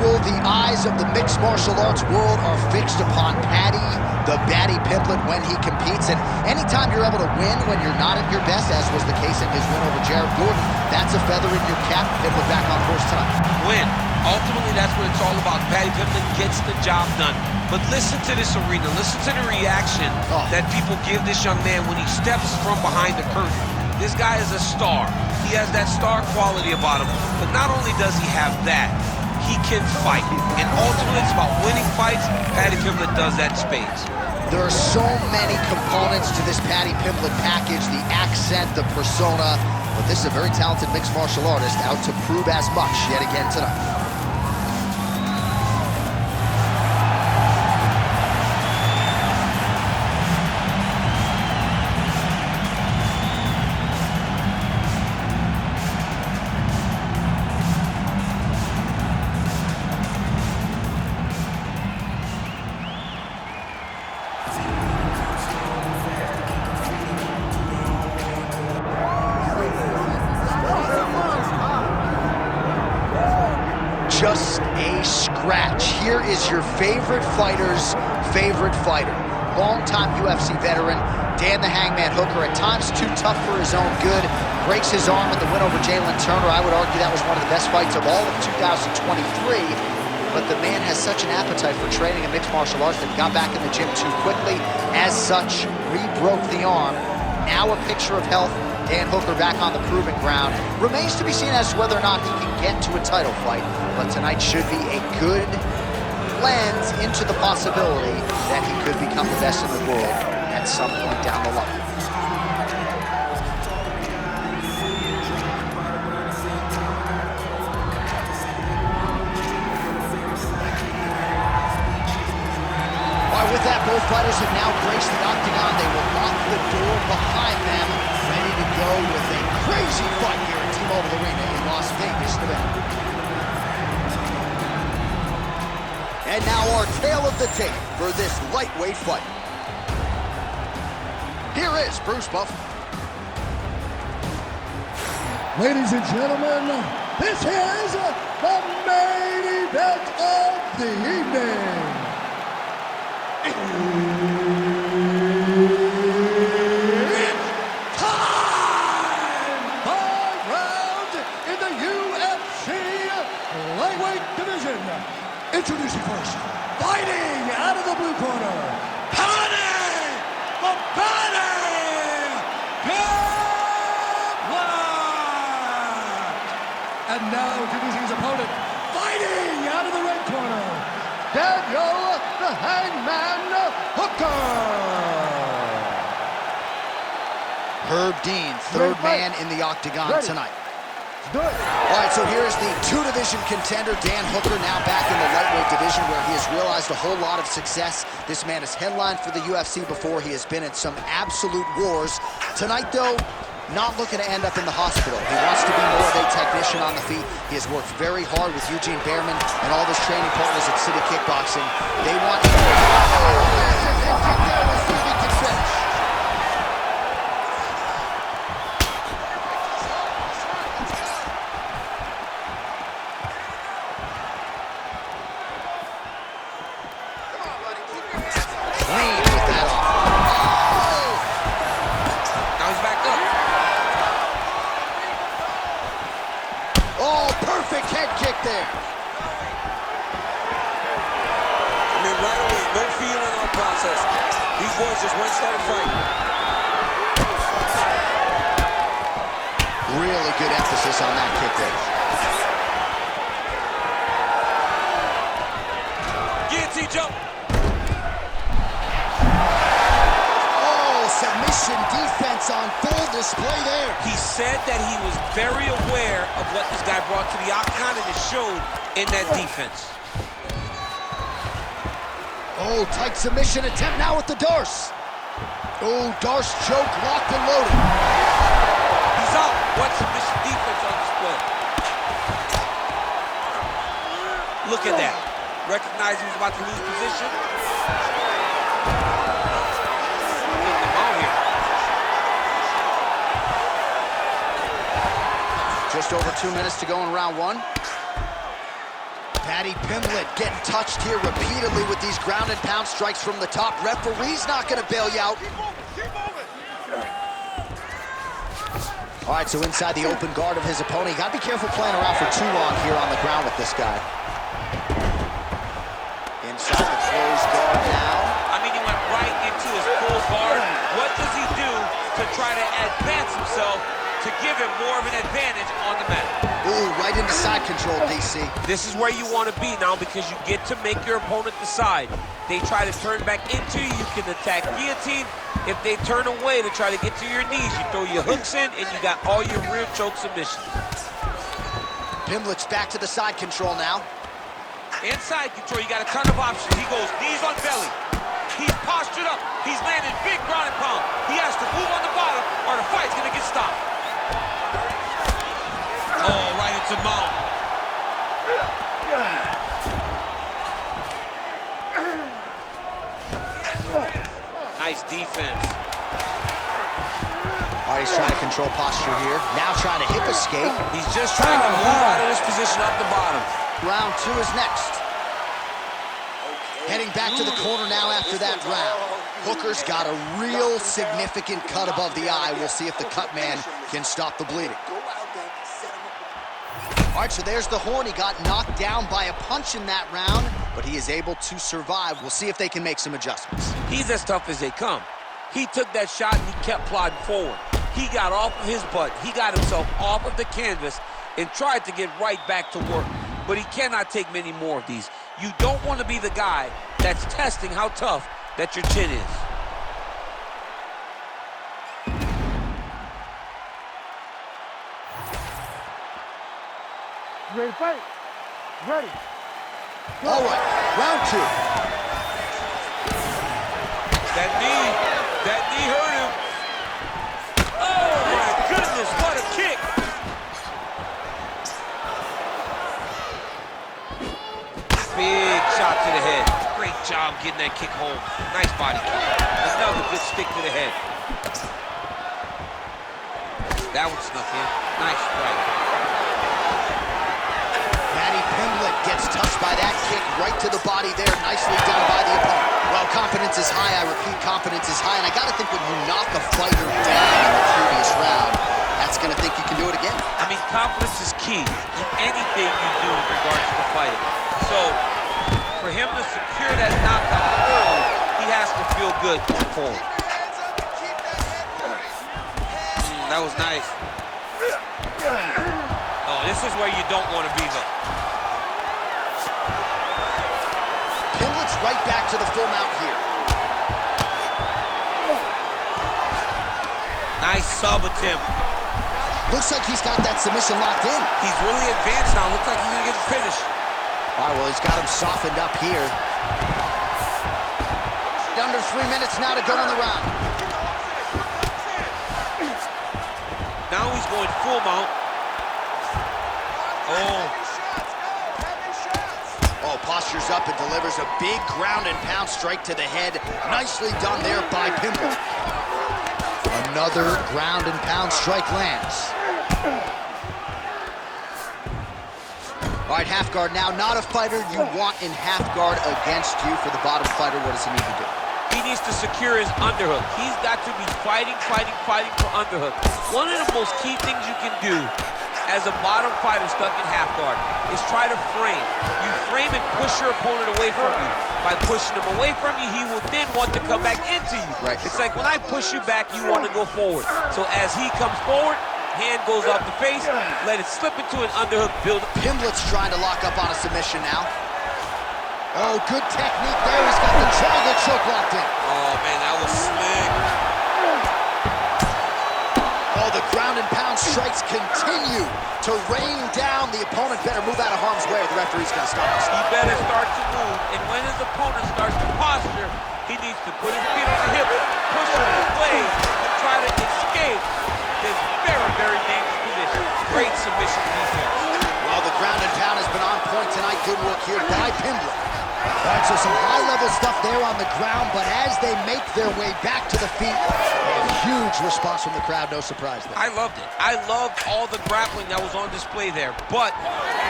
usual, the eyes of the mixed martial arts world are fixed upon Paddy, the Paddy Pimblett, when he competes. And anytime you're able to win when you're not at your best, as was the case in his win over Jared Gordon, that's a feather in your cap. Pimblett back on course tonight. Win. Ultimately, that's what it's all about. Paddy Pimblett gets the job done. But listen to this arena. Listen to the reaction that people give this young man when he steps from behind the curtain. This guy is a star. He has that star quality about him. But not only does he have that, he can fight. And ultimately, it's about winning fights. Paddy Pimblett does that in spades. There are so many components to this Paddy Pimblett package, the accent, the persona. But this is a very talented mixed martial artist out to prove as much yet again tonight. Just a scratch. Here is your favorite fighter's favorite fighter. Longtime UFC veteran, Dan the Hangman Hooker, at times too tough for his own good. Breaks his arm in the win over Jalen Turner. I would argue that was one of the best fights of all of 2023. But the man has such an appetite for training in mixed martial arts that he got back in the gym too quickly. As such, re-broke the arm. Now a picture of health. Dan Hooker back on the proving ground. Remains to be seen as to whether or not he can get to a title fight, but tonight should be a good lens into the possibility that he could become the best in the world at some point down the line. With that, both fighters have now graced the octagon. They will lock the door behind them, ready to go with a crazy fight here at T-Mobile Arena in Las Vegas, Nevada. And now our tale of the tape for this lightweight fight. Here is Bruce Buffer. Ladies and gentlemen, this is the main event of the evening. It's time! 5 rounds in the UFC lightweight division. Introducing first, fighting out of the blue corner, Paddy Pimblett! And now introducing his opponent, fighting out of the red corner, Daniel the Hangman Hooker. Herb Dean, third man in the octagon tonight. Do it. All right, so here's the two-division contender, Dan Hooker, now back in the lightweight division where he has realized a whole lot of success. This man has headlined for the UFC before. He has been in some absolute wars. Tonight, though, not looking to end up in the hospital. He wants to be more of a technician on the feet. He has worked very hard with Eugene Behrman and all his training partners at City Kickboxing. They want him to finish. Clean with that off. Now he's back up. Oh, perfect head kick there. I mean, right away, no feeling on process. These boys just went started fighting. Really good emphasis on that kick there. Guillotine jump. Oh, submission defense on full display there. He said that he was very aware of what this guy brought to the octagon, and it showed in that defense. Oh, tight submission attempt now with the Darce. Oh, Darce choke, locked and loaded. He's out. What submission defense on display. Look at that. Recognized he was about to lose position. Putting him out here. Just over 2 minutes to go in round one. Paddy Pimblett getting touched here repeatedly with these ground and pound strikes from the top. Referee's not gonna bail you out. All right, so inside the open guard of his opponent. You gotta be careful playing around for too long here on the ground with this guy. Inside the closed guard now. I mean, he went right into his full guard. What does he do to try to advance himself to give him more of an advantage on the mat? Ooh, right into side control, DC. This is where you want to be now because you get to make your opponent decide. They try to turn back into you, you can attack guillotine. If they turn away to try to get to your knees, you throw your hooks in and you got all your rear choke submissions. Pimblett's back to the side control now. Inside control, you got a ton of options. He goes knees on belly. He's postured up. He's landing big ground and pound. He has to move on the bottom or the fight's gonna get stopped. Oh, right into mount. Nice defense. All right, he's trying to control posture here. Now trying to hip escape. He's just trying to move out of this position up the bottom. Round 2 is next. Heading back to the corner now after that round. Hooker's got a real significant cut above the eye. We'll see if the cut man can stop the bleeding. All right, so there's the horn. He got knocked down by a punch in that round, but he is able to survive. We'll see if they can make some adjustments. He's as tough as they come. He took that shot and he kept plodding forward. He got off of his butt. He got himself off of the canvas and tried to get right back to work. But he cannot take many more of these. You don't want to be the guy that's testing how tough that your chin is. Ready to fight? Ready. All right, round 2. That knee hurt him. Oh my goodness, what a kick. Big shot to the head. Great job getting that kick home. Nice body kick. Another good stick to the head. That one snuck in. Nice strike. Paddy Pimblett gets touched by that kick right to the body there. Nicely done by the opponent. Well, confidence is high. I repeat, confidence is high. And I got to think when you knock a fighter down in the previous round, that's going to think you can do it again. I mean, confidence is key in anything you do in regards to fighting. So, for him to secure that knockout early, he has to feel good going forward. That was nice. Oh, this is where you don't want to be, though. Pimblett's right back to the full mount here. Nice sub attempt. Looks like he's got that submission locked in. He's really advanced now. Looks like he's going to get the finish. All right, well, he's got him softened up here. Under 3 minutes now to go in the round. Now he's going full mount. Oh, postures up and delivers a big ground and pound strike to the head. Nicely done there by Pimblett. Another ground and pound strike lands. All right, half guard now. Not a fighter you want in half guard against you. For the bottom fighter, what does he need to do? He needs to secure his underhook. He's got to be fighting for underhook. One of the most key things you can do as a bottom fighter stuck in half guard is try to frame. You frame and push your opponent away from you. By pushing him away from you, he will then want to come back into you. Right. It's like when I push you back, you want to go forward. So as he comes forward, hand goes off the face, let it slip into an underhook, build. Pimblett's trying to lock up on a submission now. Oh, good technique there. He's got the triangle choke locked in. Oh, man, that was slick. Oh, the ground and pound strikes continue to rain down. The opponent better move out of harm's way or the referee's going to stop us. He better start to move, and when his opponent starts to posture, he needs to put his feet on the hip, push him away, and try to escape this very, very dangerous position. Great submission defense. Well, the ground and pound has been on point tonight. Good work here by Pimblett. All right, so some high-level stuff there on the ground, but as they make their way back to the feet, a huge response from the crowd, no surprise there. I loved it. I loved all the grappling that was on display there, but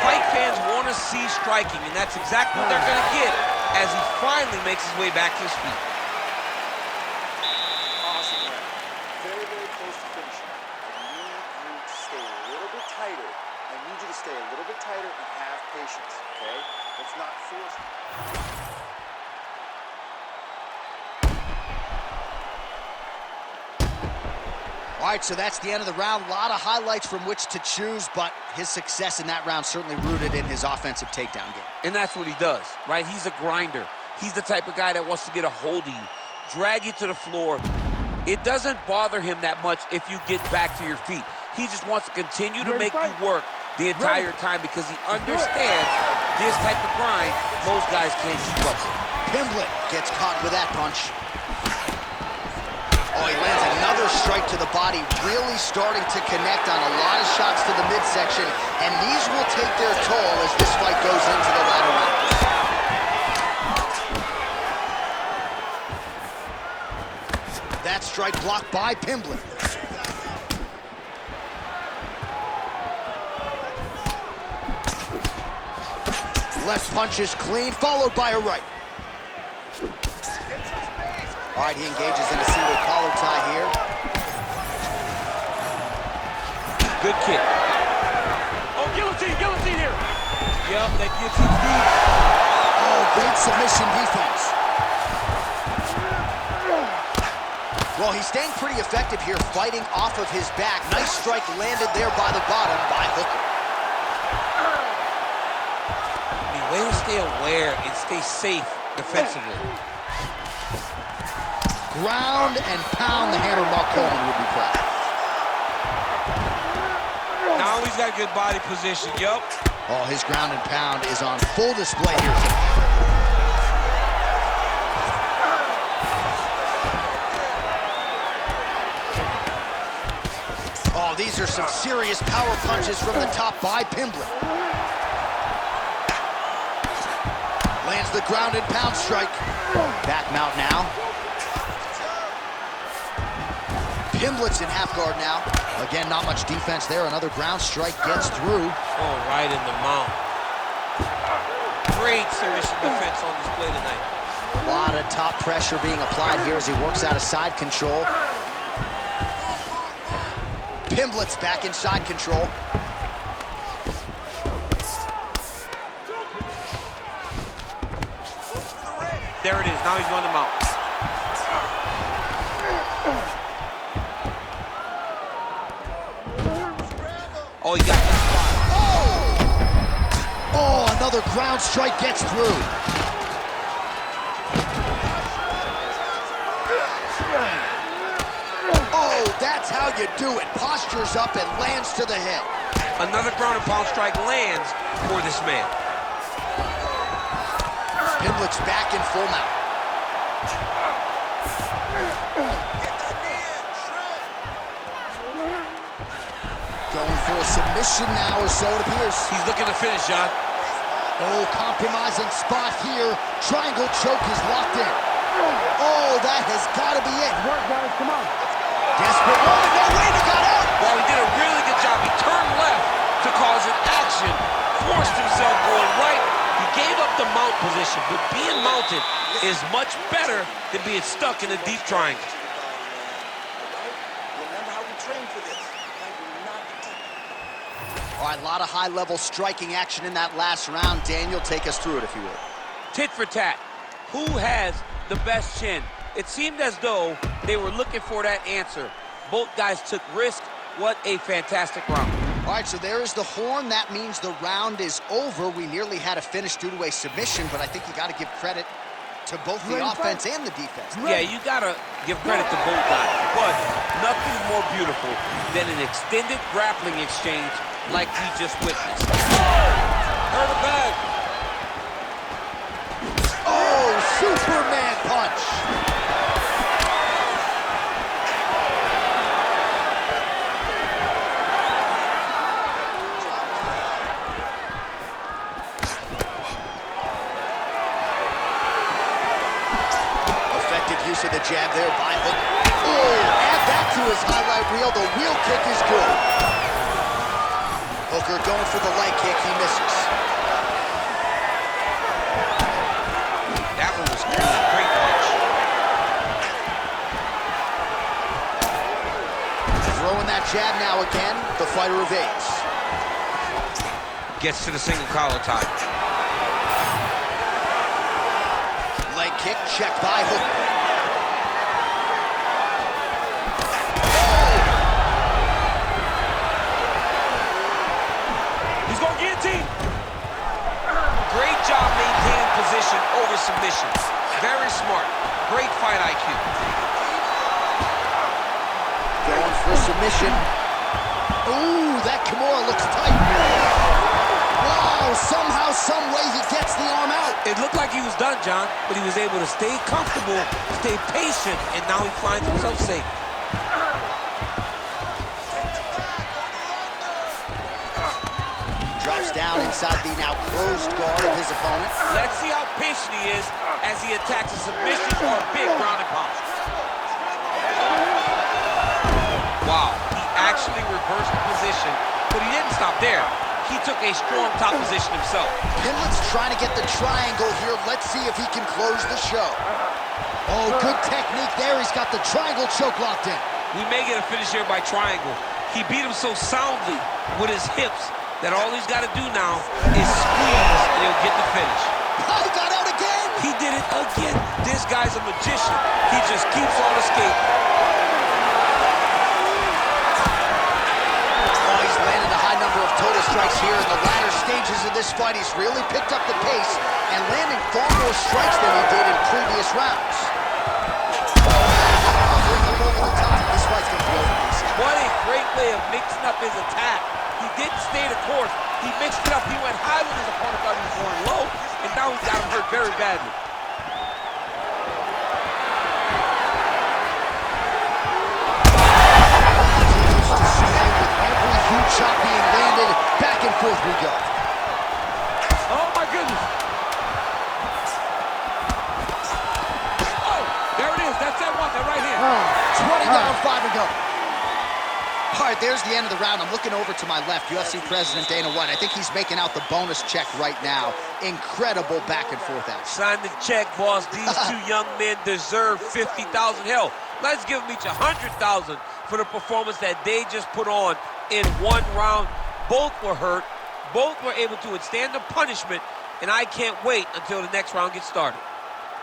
fight fans want to see striking, and that's exactly what they're going to get as he finally makes his way back to his feet. Awesome round. Very, very close to finishing. I need you to stay a little bit tighter. I need you to stay a little bit tighter and have patience, okay? Let's not force it. All right, so that's the end of the round. A lot of highlights from which to choose, but his success in that round certainly rooted in his offensive takedown game. And that's what he does, right? He's a grinder. He's the type of guy that wants to get a hold of you, drag you to the floor. It doesn't bother him that much if you get back to your feet. He just wants to continue to make you work the entire time because he understands this type of grind most guys can't keep up with. Pimblett gets caught with that punch. Oh, he lands another strike to the body, really starting to connect on a lot of shots to the midsection, and these will take their toll as this fight goes into the latter rounds. That strike blocked by Pimblett. Left punch is clean, followed by a right. All right, he engages in a single collar tie here. Good kick. Oh, guillotine here. Yep, that guillotine deep. Oh, great submission defense. Well, he's staying pretty effective here, fighting off of his back. Nice strike landed there by the bottom by Hooker. I mean, way to stay aware and stay safe defensively. Ground and pound, the hammer Mark Coleman would be proud. Now he's got good body position, yup. Oh, his ground and pound is on full display here tonight. Oh, these are some serious power punches from the top by Pimblett. Lands the ground and pound strike. Back mount now. Pimblett's in half guard now. Again, not much defense there. Another ground strike gets through. Oh, right in the mount. Great submission defense on display tonight. A lot of top pressure being applied here as he works out of side control. Pimblett's back in side control. There it is. Now he's going to mount. Oh, he got that spot. Oh, another ground strike gets through. Oh, that's how you do it. Postures up and lands to the head. Another ground and pound strike lands for this man. Pimblett's back in full mount. Going for a submission now, or so it appears. He's looking to finish, John. Oh, compromising spot here. Triangle choke is locked in. Oh, that has got to be it. Work, guys, come on. Desperate moment, no way to got out. Well, he did a really good job. He turned left to cause an action, forced himself going right. He gave up the mount position, but being mounted is much better than being stuck in a deep triangle. Remember how we trained for this. All right, a lot of high-level striking action in that last round. Daniel, take us through it, if you will. Tit for tat. Who has the best chin? It seemed as though they were looking for that answer. Both guys took risk. What a fantastic round. All right, so there is the horn. That means the round is over. We nearly had a finish due to a submission, but I think you got to give credit to both the offense and the defense. Yeah, you got to give credit to both guys, but nothing more beautiful than an extended grappling exchange like we just witnessed. Hurt the bag. Oh, Superman punch. use of the jab there by Hook. Oh, add that to his highlight reel. The wheel kick is good. Hooker going for the leg kick. He misses. That one was good. Great punch. Throwing that jab now again. The fighter evades. Gets to the single collar tie. Leg kick, check by Hook. He's going to guillotine. Great job maintaining position over submission. Very smart. Great fight IQ. Going for submission. Ooh, that Kimura looks tight. Wow, somehow, some way he gets the arm out. It looked like he was done, John, but he was able to stay comfortable, stay patient, and now he finds himself safe. Drops down inside the now closed guard of his opponent. Let's see how patient he is as he attacks a submission or a big ground and pound. Wow, he actually reversed the position, but he didn't stop there. He took a strong top position himself. Pimblett's trying to get the triangle here. Let's see if he can close the show. Oh, good technique there. He's got the triangle choke locked in. We may get a finish here by triangle. He beat him so soundly with his hips that all he's got to do now is squeeze and he'll get the finish. Oh, he got out again. He did it again. This guy's a magician. He just keeps on escaping. Total strikes here in the latter stages of this fight. He's really picked up the pace and landing far more strikes than he did in previous rounds. This fight's going to be over. What a great way of mixing up his attack. He didn't stay the course. He mixed it up. He went high when his opponent thought he was going low, and now he's got him hurt very badly. Shot being landed, back and forth we go. Oh my goodness. Oh, there it is, that's that one, that right here. 20 down, 5 to go. All right, there's the end of the round. I'm looking over to my left, UFC President Dana White. I think he's making out the bonus check right now. Incredible back and forth action. Sign the check, boss. These two young men deserve $50,000. Hell, let's give them each $100,000 for the performance that they just put on in one round. Both were hurt. Both were able to withstand the punishment, and I can't wait until the next round gets started.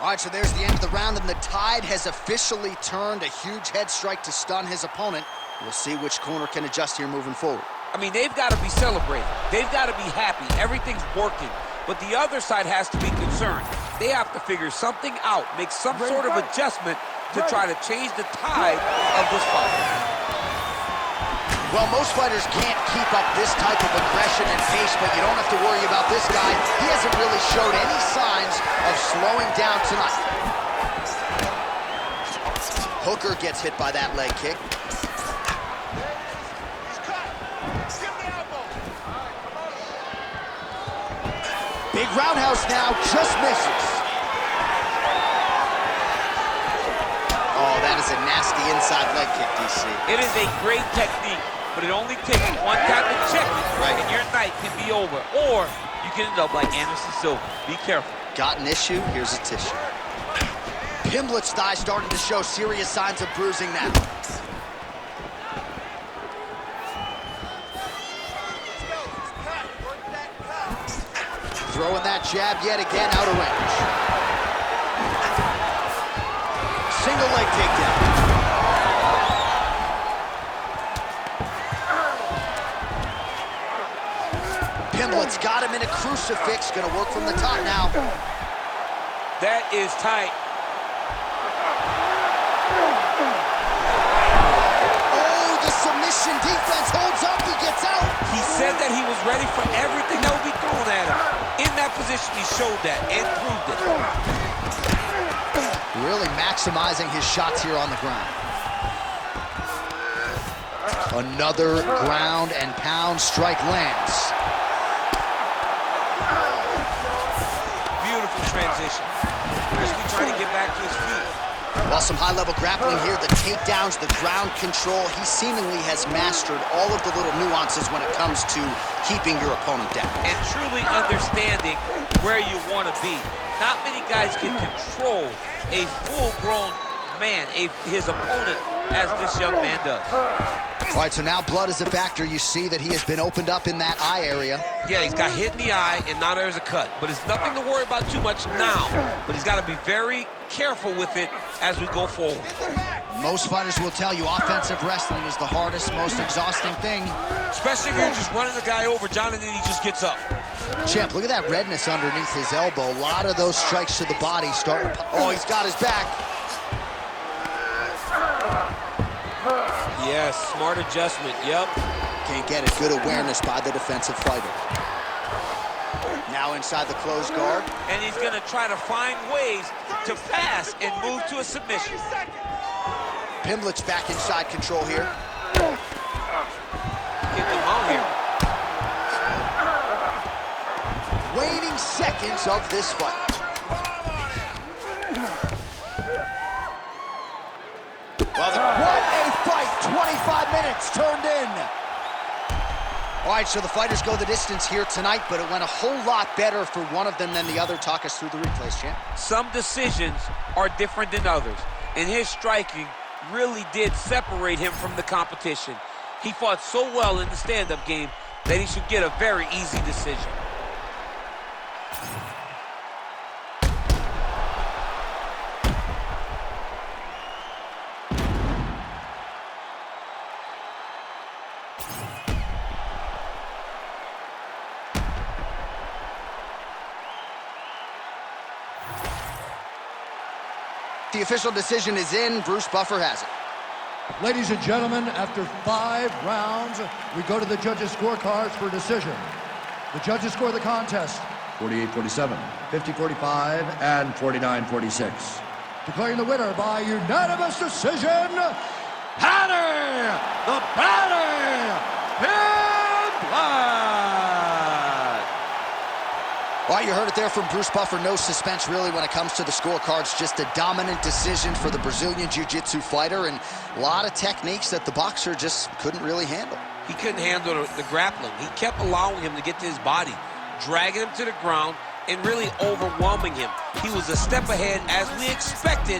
All right, so there's the end of the round, and the tide has officially turned. A huge head strike to stun his opponent. We'll see which corner can adjust here moving forward. I mean, they've got to be celebrating. They've got to be happy. Everything's working. But the other side has to be concerned. They have to figure something out, make some sort of adjustment to try to change the tide of this fight. Well, most fighters can't keep up this type of aggression and pace, but you don't have to worry about this guy. He hasn't really showed any signs of slowing down tonight. Hooker gets hit by that leg kick. Big roundhouse now, just misses. Oh, that is a nasty inside leg kick, DC. It is a great technique, but it only takes one time to check it, right, and your night can be over. Or you can end up like Anderson Silva. Be careful. Got an issue? Here's a tissue. Pimblett's thigh starting to show serious signs of bruising now. Throwing that jab yet again out of range. Single leg takedown. Pimblett's got him in a crucifix. Gonna work from the top now. That is tight. Oh, the submission defense holds up. He gets out. He said that he was ready for everything that would be thrown at him. In that position, he showed that and proved it. Really maximizing his shots here on the ground. Another ground and pound strike lands. Beautiful transition. Crispy trying to get back to his feet. Well, Oh, some high-level grappling here, the takedowns, the ground control. He seemingly has mastered all of the little nuances when it comes to keeping your opponent down. And truly understanding where you want to be. Not many guys can control a full-grown man, his opponent, as this young man does. All right, so now blood is a factor. You see that he has been opened up in that eye area. Yeah, he's got hit in the eye, and now there's a cut. But it's nothing to worry about too much now. But he's got to be very careful with it as we go forward. Most fighters will tell you offensive wrestling is the hardest, most exhausting thing. Especially if you're just running the guy over, John, and then he just gets up. Champ, look at that redness underneath his elbow. A lot of those strikes to the body start. Oh, he's got his back. Yes, smart adjustment, yep. Can't get it. Good awareness by the defensive fighter. Now inside the closed guard. And he's going to try to find ways to pass and move to a submission. Pimblett's back inside control here. Get them out here. Waning seconds of this fight. What a fight! 25 minutes turned in. All right, so the fighters go the distance here tonight, but it went a whole lot better for one of them than the other. Talk us through the replays, champ. Some decisions are different than others, and his striking really did separate him from the competition. He fought so well in the stand-up game that he should get a very easy decision. The official decision is in. Bruce Buffer has it. Ladies and gentlemen, after 5 rounds, we go to the judges' scorecards for decision. The judges score the contest 48-47, 50-45, and 49-46. Declaring the winner by unanimous decision, Paddy the Pimblett! All right, you heard it there from Bruce Buffer. No suspense, really, when it comes to the scorecards. Just a dominant decision for the Brazilian Jiu-Jitsu fighter, and a lot of techniques that the boxer just couldn't really handle. He couldn't handle the grappling. He kept allowing him to get to his body, dragging him to the ground, and really overwhelming him. He was a step ahead, as we expected.